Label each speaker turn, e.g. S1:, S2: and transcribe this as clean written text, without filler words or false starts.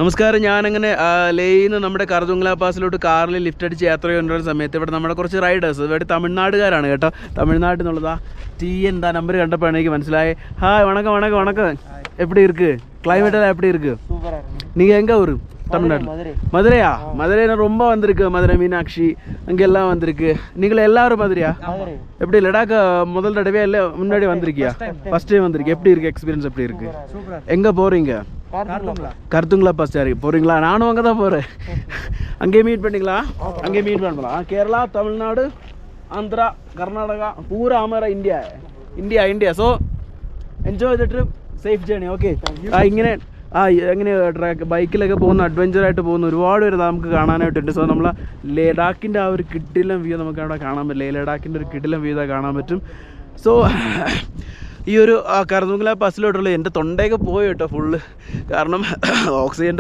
S1: നമസ്കാരം. ഞാനങ്ങനെ ലേയിൽ നിന്ന് നമ്മുടെ കർദുങ്ല പാസിലോട്ട് കാറിൽ ലിഫ്റ്റ് അടിച്ച് യാത്ര ചെയ്യുന്ന സമയത്ത് ഇവിടെ നമ്മുടെ കുറച്ച് റൈഡേഴ്സ് ഇവിടെ തമിഴ്നാടുകാരാണ് കേട്ടോ. തമിഴ്നാട്ടിൽ നിന്നുള്ളതാ എന്താ നമ്പർ കണ്ടപ്പോഴാണ് എനിക്ക് മനസ്സിലായി. ഹായ് വണക്കം വണക്കം വണക്കം. எப்படி இருக்கு கிளைமேட் எல்லாம் எப்படி இருக்கு? நீங்கள் எங்கே ஊர்? தமிழ்நாடு மதுரையா? மதுரையில் ரொம்ப வந்திருக்கு. மதுரை மீனாட்சி அங்கெல்லாம் வந்திருக்கு. நீங்கள் எல்லாரும் மதுரையா? எப்படி லடாக் முதல் தடவையா இல்லை முன்னாடி வந்திருக்கியா? ஃபர்ஸ்ட் டைம் வந்திருக்கு. எப்படி இருக்கு எக்ஸ்பீரியன்ஸ்? எப்படி இருக்கு? எங்கே போகிறீங்க? கருத்துங்களா பஸ் சாரி போகிறீங்களா? நானும் அங்கே தான் போகிறேன். அங்கேயே மீட் பண்ணிங்களா? அங்கேயே மீட் பண்ணலாம். கேரளா, தமிழ்நாடு, ஆந்திரா, கர்நாடகா பூரா हमारा India India. So enjoy the trip. Safe journey. Okay. എങ്ങനെ ബൈക്കിലൊക്കെ പോകുന്ന അഡ്വഞ്ചറായിട്ട് പോകുന്ന ഒരുപാട് പേര് നമുക്ക് കാണാനായിട്ടുണ്ട്. സോ നമ്മൾ ലഡാക്കിൻ്റെ ആ ഒരു കിടിലം വ്യൂ നമുക്ക് അവിടെ കാണാൻ പറ്റും. ലഡാക്കിൻ്റെ ഒരു കിടിലം വ്യൂ കാണാൻ പറ്റും. സോ ഈ ഒരു കർദുങ്ല ബസ്സിലോട്ടുള്ള എൻ്റെ തൊണ്ടയൊക്കെ പോയി കേട്ടോ ഫുള്ള്. കാരണം ഓക്സിജൻ്റെ